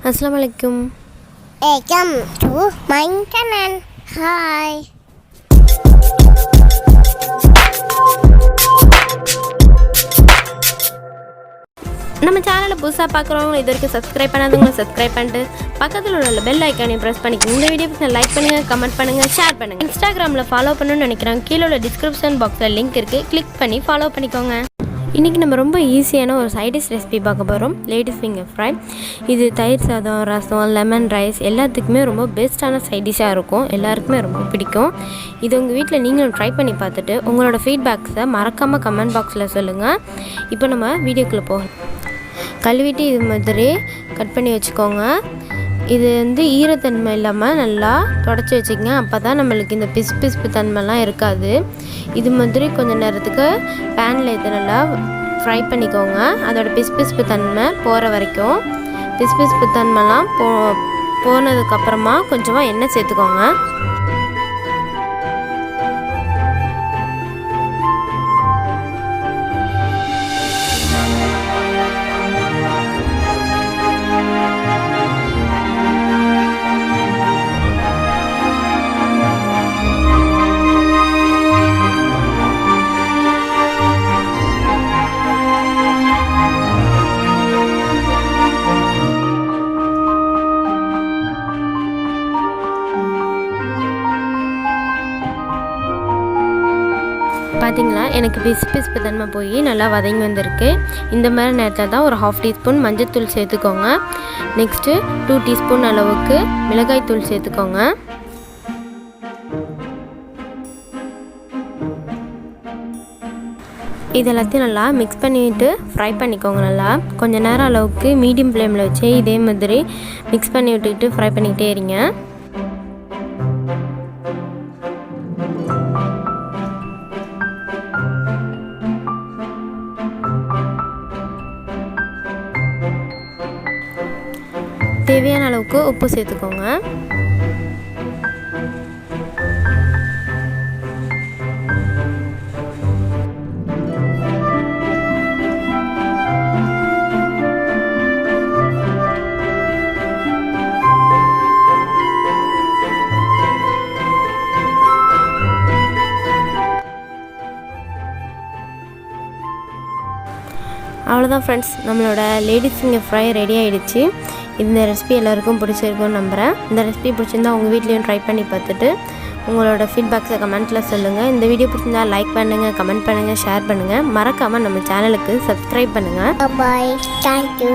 Assalamualaikum. Welcome to my channel. Hi. நம்ம சேனலை புதுசாக பார்க்குறவங்க இது வரைக்கும் சப்ஸ்கிரைப் பண்ணாதவங்க சப்ஸ்கிரைப் பண்ணிட்டு பக்கத்தில் உள்ள பெல் ஐக்கானையும் ப்ரெஸ் பண்ணிக்கோங்க. இந்த வீடியோ லைக் பண்ணுங்கள், கமெண்ட் பண்ணுங்கள், ஷேர் பண்ணுங்கள். இன்ஸ்டாகிராமில் ஃபாலோ பண்ணணும்னு நினைக்கிறேன். கீழே உள்ள டிஸ்கிரிப்ஷன் பாக்ஸில் லிங்க் இருக்குது, கிளிக் பண்ணி ஃபாலோ பண்ணிக்கோங்க. இன்றைக்கி நம்ம ரொம்ப ஈஸியான ஒரு சைடிஷ் ரெசிபி பார்க்க போகிறோம். Ladies finger fry. இது தயிர் சாதம், ரசம், லெமன் ரைஸ் எல்லாத்துக்குமே ரொம்ப பெஸ்ட்டான சைடிஷாக இருக்கும். எல்லாருக்குமே ரொம்ப பிடிக்கும். இது உங்கள் வீட்டில் நீங்களும் ட்ரை பண்ணி பார்த்துட்டு உங்களோட ஃபீட்பேக்ஸை மறக்காமல் கமெண்ட் பாக்ஸில் சொல்லுங்கள். இப்போ நம்ம வீடியோக்குள்ளே போகலாம். கழுவிட்டு இது மாதிரி கட் பண்ணி வச்சுக்கோங்க. இது ஈரத்தன்மை இல்லாமல் நல்லா தொடச்சி வச்சுக்கங்க. அப்போ தான் நம்மளுக்கு இந்த பிசுப்பு தன்மைலாம் இருக்காது. இது மாதிரி கொஞ்சம் நேரத்துக்கு பேனில் இதை நல்லா ஃப்ரை பண்ணிக்கோங்க. அதோட பிசுப்பு தன்மை போகிற வரைக்கும். பிசுப்பு தன்மைலாம் போனதுக்கப்புறமா கொஞ்சமாக எண்ணெய் சேர்த்துக்கோங்க. பார்த்திங்களா, எனக்கு பிசுப்பு தன்மை போய் நல்லா வதங்கி வந்திருக்கு. இந்த மாதிரி நேரத்தில் தான் ஒரு 1/2 டீஸ்பூன் மஞ்சள்தூள் சேர்த்துக்கோங்க. நெக்ஸ்ட்டு 2 டீஸ்பூன் அளவுக்கு மிளகாய் தூள் சேர்த்துக்கோங்க. இது எல்லாத்தையும் நல்லா மிக்ஸ் பண்ணிவிட்டு ஃப்ரை பண்ணிக்கோங்க. நல்லா கொஞ்சம் நேரம் அளவுக்கு மீடியம் ஃப்ளேமில் வச்சு இதே மாதிரி மிக்ஸ் பண்ணி விட்டுக்கிட்டு ஃப்ரை பண்ணிக்கிட்டே இருங்க. தேவையான அளவுக்கு உப்பு சேர்த்துக்கோங்க. அவ்வளோதான் ஃப்ரெண்ட்ஸ், நம்மளோட லேடிஸ் ஃபிங்கர் ஃப்ரை ரெடி ஆகிடுச்சு. இந்த ரெசிபி எல்லாருக்கும் பிடிச்சிருக்குன்னு நம்புகிறேன். இந்த ரெசிபி பிடிச்சிருந்தா உங்கள் வீட்லேயும் ட்ரை பண்ணி பார்த்துட்டு உங்களோட ஃபீட்பேக்ஸை கமெண்ட்டில் சொல்லுங்கள். இந்த வீடியோ பிடிச்சிருந்தா லைக் பண்ணுங்கள், கமெண்ட் பண்ணுங்கள், ஷேர் பண்ணுங்கள். மறக்காமல் நம்ம சேனலுக்கு சப்ஸ்கிரைப் பண்ணுங்கள். Bye. Thank you.